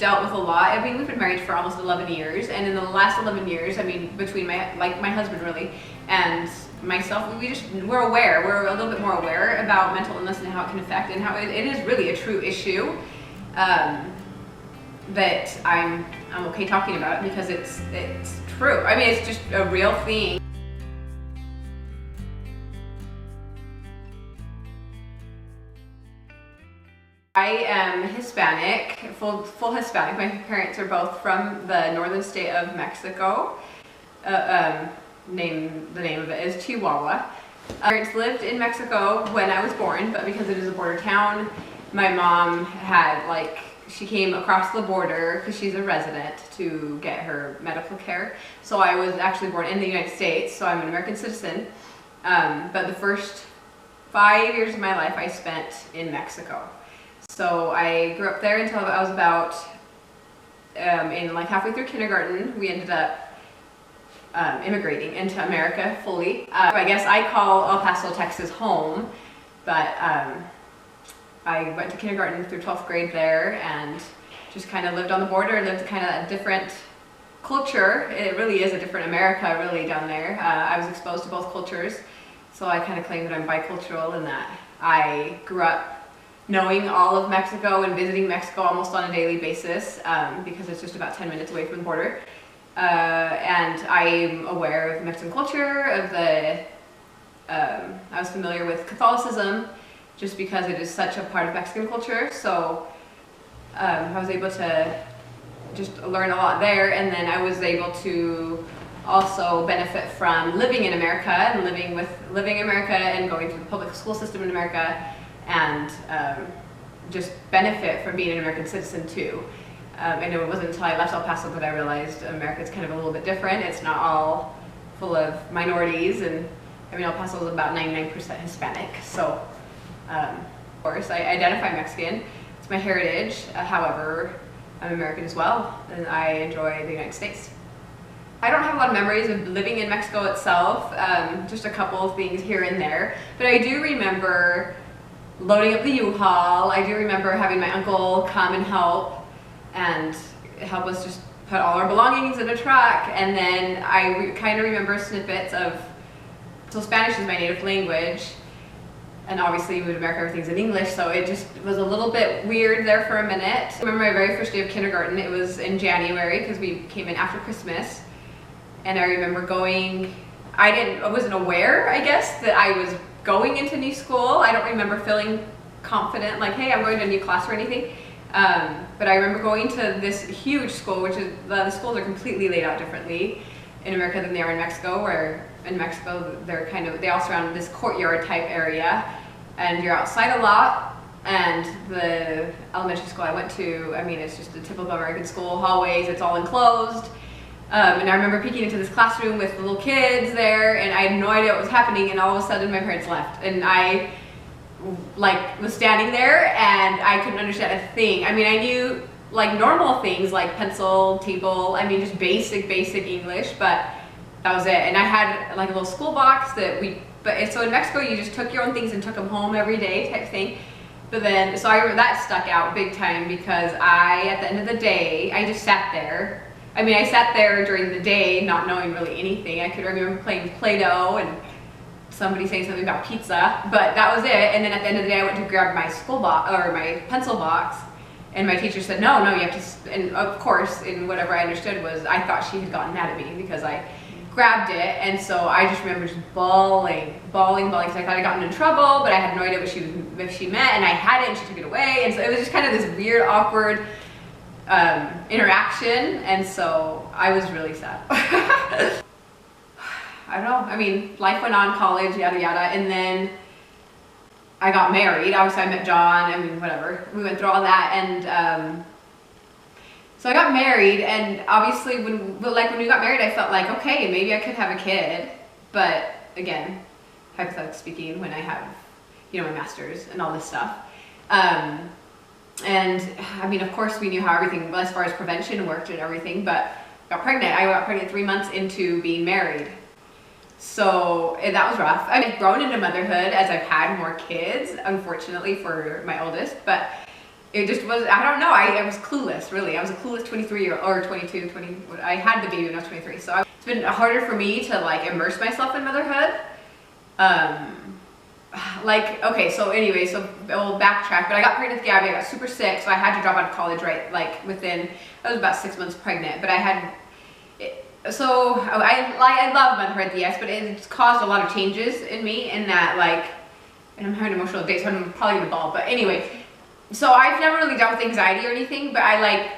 dealt with a lot. I mean, we've been married for almost 11 years, and in the last 11 years, I mean, between my husband really and myself, we're aware. We're a little bit more aware about mental illness and how it can affect, and how it is really a true issue. That I'm okay talking about it because it's true. I mean, it's just a real thing. I am Hispanic, full Hispanic. My parents are both from the northern state of Mexico. The name of it is Chihuahua. My parents lived in Mexico when I was born, but because it is a border town, my mom had she came across the border because she's a resident to get her medical care. So I was actually born in the United States, so I'm an American citizen. But the first 5 years of my life I spent in Mexico. So I grew up there until I was about, halfway through kindergarten, we ended up immigrating into America fully. I guess I call El Paso, Texas home, but I went to kindergarten through 12th grade there and just kind of lived on the border, lived kind of a different culture. It really is a different America really down there. I was exposed to both cultures, so I kind of claim that I'm bicultural in that I grew up knowing all of Mexico and visiting Mexico almost on a daily basis because it's just about 10 minutes away from the border. And I'm aware of Mexican culture, I was familiar with Catholicism just because it is such a part of Mexican culture. So I was able to just learn a lot there, and then I was able to also benefit from living in America and living in America and going through the public school system in America, and just benefit from being an American citizen too. And it wasn't until I left El Paso that I realized America's kind of a little bit different. It's not all full of minorities, and I mean El Paso is about 99% Hispanic. So of course I identify Mexican, it's my heritage. However, I'm American as well, and I enjoy the United States. I don't have a lot of memories of living in Mexico itself, just a couple of things here and there, but I do remember loading up the U-Haul. I do remember having my uncle come and help us just put all our belongings in a truck, and then I kind of remember snippets of, so Spanish is my native language, and obviously in America everything's in English, so it just was a little bit weird there for a minute. I remember my very first day of kindergarten. It was in January because we came in after Christmas, and I remember going, I wasn't aware, I guess, that I was going into new school. I don't remember feeling confident, like, hey, I'm going to a new class or anything. But I remember going to this huge school, which is, the schools are completely laid out differently in America than they are in Mexico, where in Mexico they all surround this courtyard type area, and you're outside a lot. And the elementary school I went to, I mean, it's just a typical American school, hallways, it's all enclosed. And I remember peeking into this classroom with the little kids there, and I had no idea what was happening, and all of a sudden my parents left, and I was standing there and I couldn't understand a thing. I mean, I knew normal things like pencil, table, I mean just basic English, but that was it. And I had a little school box so in Mexico you just took your own things and took them home every day type thing. But then, so that stuck out big time because at the end of the day, I just sat there. I mean, I sat there during the day not knowing really anything. I could remember playing Play-Doh and somebody saying something about pizza, but that was it. And then at the end of the day, I went to grab my school box or my pencil box, and my teacher said, no, you have to, and of course, in whatever I understood was, I thought she had gotten mad at me because I grabbed it. And so I just remember just bawling, because I thought I'd gotten in trouble, but I had no idea what she meant, and I had it and she took it away. And so it was just kind of this weird, awkward interaction, and so I was really sad. I don't know, I mean, life went on, college, yada yada, and then I got married. Obviously I met John, I mean, whatever, we went through all that, and so I got married, and obviously when we got married I felt like, okay, maybe I could have a kid, but again, hypothetically speaking, when I have, my master's and all this stuff, and I mean, of course we knew how everything, as far as prevention worked and everything, but I got pregnant 3 months into being married. So that was rough. I've grown into motherhood as I've had more kids, unfortunately for my oldest, but it just was, I don't know, I was clueless, really. I was a clueless 23-year-old, or 22, 20, I had the baby when I was 23, so it's been harder for me to like immerse myself in motherhood. Like, okay, so anyway, so we'll backtrack, but I got pregnant with Gabby, I got super sick, so I had to drop out of college, right, like within, I was about 6 months pregnant, but I had, so I love motherhood, yes, but it's caused a lot of changes in me in that, like, and I'm having an emotional day, so I'm probably gonna bawl, but anyway, so I've never really dealt with anxiety or anything, but I like,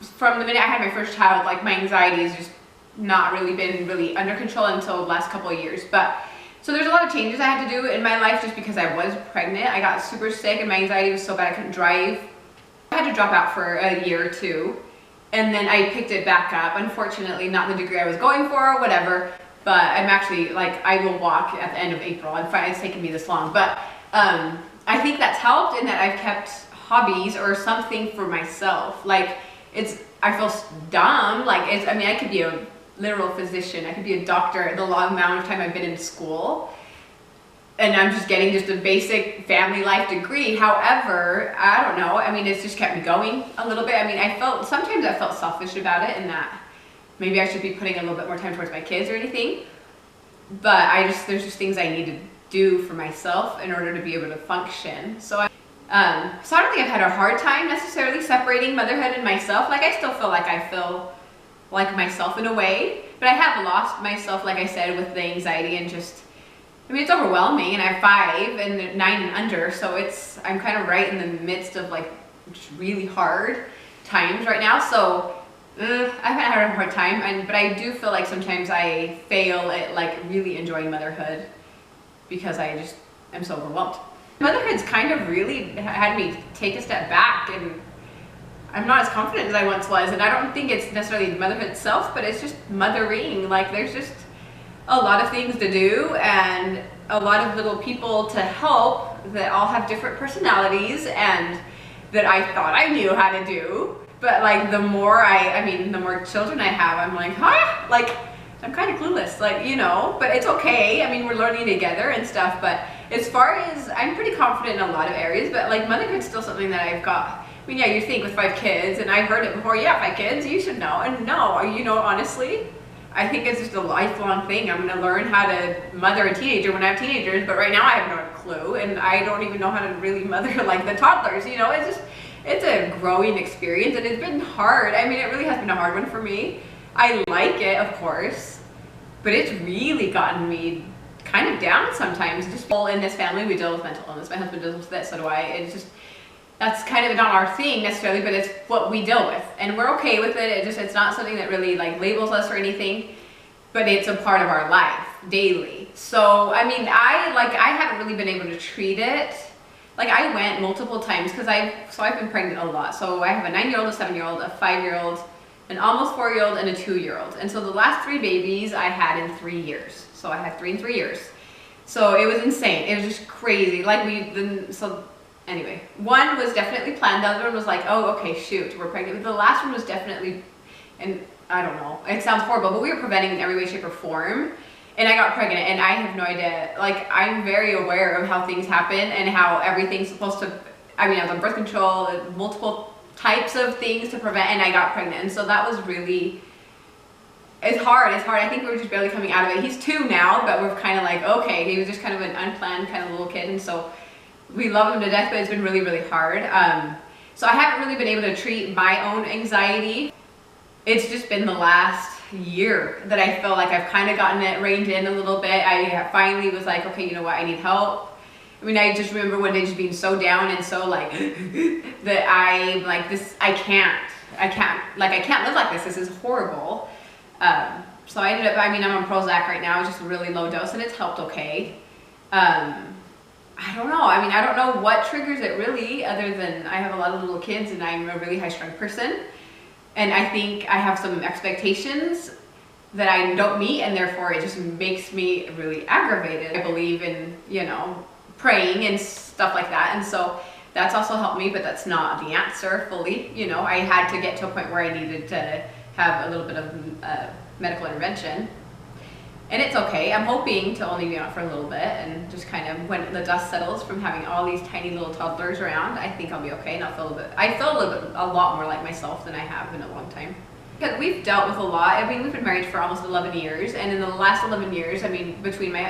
from the minute I had my first child, like my anxiety has just not really been really under control until the last couple of years, but so there's a lot of changes I had to do in my life just because I was pregnant. I got super sick and my anxiety was so bad I couldn't drive. I had to drop out for a year or two, and then I picked it back up. Unfortunately, not the degree I was going for or whatever, but I'm actually, like, I will walk at the end of April. I'm fine, it's taken me this long, but I think that's helped in that I've kept hobbies or something for myself. Like, I feel dumb, like, I mean, I could be a literal physician, I could be a doctor, the long amount of time I've been in school, and I'm just getting just a basic family life degree. However, I don't know, I mean, it's just kept me going a little bit. I mean, sometimes I felt selfish about it, and that maybe I should be putting a little bit more time towards my kids or anything, but there's just things I need to do for myself in order to be able to function. So I don't think I've had a hard time necessarily separating motherhood and myself. Like, I still feel like myself in a way, but I have lost myself, like I said, with the anxiety and just, I mean, it's overwhelming, and I have 5 and 9 and under, so I'm kind of right in the midst of like just really hard times right now. So I haven't had a hard time, but I do feel like sometimes I fail at like really enjoying motherhood because I just am so overwhelmed. Motherhood's kind of really had me take a step back, and I'm not as confident as I once was, and I don't think it's necessarily motherhood itself, but it's just mothering. Like, there's just a lot of things to do and a lot of little people to help that all have different personalities and that I thought I knew how to do. But like, the more the more children I have, I'm like, huh? Like, I'm kind of clueless, like, you know, but it's okay. I mean, we're learning together and stuff, but as far as, I'm pretty confident in a lot of areas, but like motherhood's still something that I've got. I mean, yeah, you think with 5 kids, and I heard it before, yeah, 5 kids, you should know. And no, you know, honestly, I think it's just a lifelong thing. I'm gonna learn how to mother a teenager when I have teenagers, but right now I have no clue, and I don't even know how to really mother like the toddlers, you know. It's a growing experience, and it's been hard. I mean, it really has been a hard one for me. I like it, of course, but it's really gotten me kind of down sometimes. Just in this family, we deal with mental illness. My husband deals with it, so do I. It's just, that's kind of not our thing necessarily, but it's what we deal with, and we're okay with it. It's not something that really like labels us or anything, but it's a part of our life daily. So I mean, I haven't really been able to treat it. Like, I went multiple times because I've been pregnant a lot. So I have a 9-year-old, a 7-year-old, a 5-year-old, an almost 4-year-old, and a 2-year-old. And so the last 3 babies I had in 3 years. So I had 3 in 3 years. So it was insane. It was just crazy. Like, so anyway, one was definitely planned. The other one was like, oh, okay, shoot, we're pregnant. But the last one was definitely, and I don't know, it sounds horrible, but we were preventing in every way, shape, or form. And I got pregnant, and I have no idea. Like, I'm very aware of how things happen and how everything's supposed to, I mean, I was on birth control, multiple types of things to prevent, and I got pregnant. And so that was really, it's hard. I think we were just barely coming out of it. He's 2 now, but we're kind of like, okay, he was just kind of an unplanned kind of little kid, and so we love him to death, but it's been really, really hard. So I haven't really been able to treat my own anxiety. It's just been the last year that I feel like I've kind of gotten it reined in a little bit. I finally was like, okay, you know what, I need help. I mean, I just remember one day just being so down and so like, that I'm like, this, I can't live like this. This is horrible. So I ended up, I mean, I'm on Prozac right now. It's just a really low dose, and it's helped okay. I don't know. I mean, I don't know what triggers it really, other than I have a lot of little kids and I'm a really high strung person. And I think I have some expectations that I don't meet, and therefore it just makes me really aggravated. I believe in, you know, praying and stuff like that. And so that's also helped me, but that's not the answer fully. You know, I had to get to a point where I needed to have a little bit of medical intervention. And it's okay. I'm hoping to only be on it for a little bit, and just kind of when the dust settles from having all these tiny little toddlers around, I think I'll be okay, and I feel a lot more like myself than I have in a long time. Because we've dealt with a lot. I mean, we've been married for almost 11 years, and in the last 11 years, I mean, between my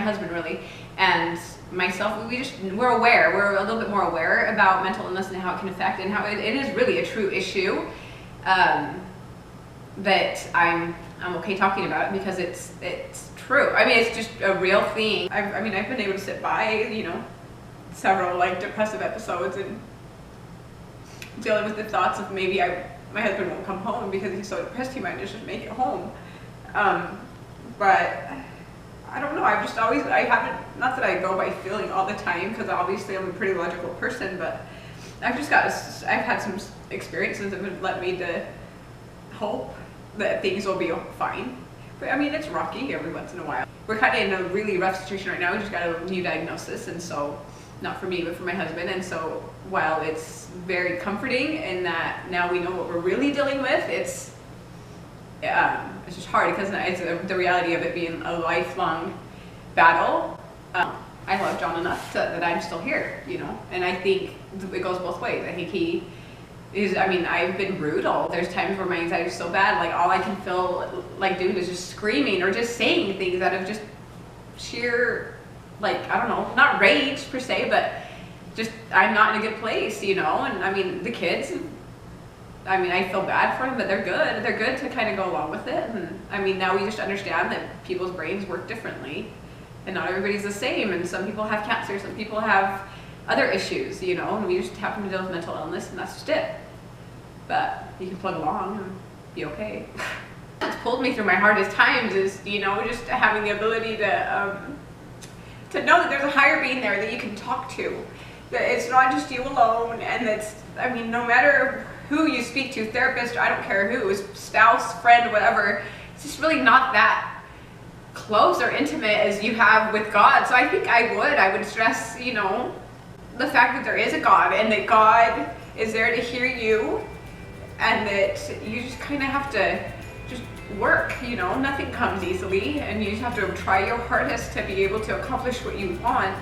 husband really and myself, we're aware. We're a little bit more aware about mental illness and how it can affect, and how it is really a true issue. That I'm okay talking about it because it's true. I mean, it's just a real thing. I've been able to sit by, several like depressive episodes and dealing with the thoughts of maybe my husband won't come home because he's so depressed he might just make it home. But I don't know. I haven't, not that I go by feeling all the time, because obviously I'm a pretty logical person, but I've had some experiences that have led me to hope that things will be fine. But I mean, it's rocky every once in a while. We're kind of in a really rough situation right now. We just got a new diagnosis, and so, not for me, but for my husband. And so, while it's very comforting in that now we know what we're really dealing with, it's just hard because it's the reality of it being a lifelong battle. I love John enough that I'm still here, and I think it goes both ways. I think I've been brutal. There's times where my anxiety is so bad, like all I can feel like doing is just screaming or just saying things out of just sheer, like, I don't know, not rage per se, but just I'm not in a good place, and I mean, the kids, I feel bad for them, but they're good. They're good to kind of go along with it. And I mean, now we just understand that people's brains work differently, and not everybody's the same, and some people have cancer, some people have other issues, and we just happen to deal with mental illness, and that's just it. But you can plug along and be okay. What's pulled me through my hardest times is, just having the ability to know that there's a higher being there that you can talk to. That it's not just you alone, and no matter who you speak to, therapist, I don't care who, spouse, friend, whatever, it's just really not that close or intimate as you have with God. So I think I would stress, the fact that there is a God, and that God is there to hear you, and that you just kind of have to just work, nothing comes easily, and you just have to try your hardest to be able to accomplish what you want,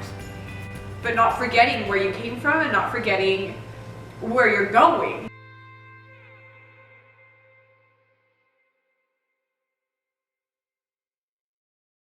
but not forgetting where you came from and not forgetting where you're going.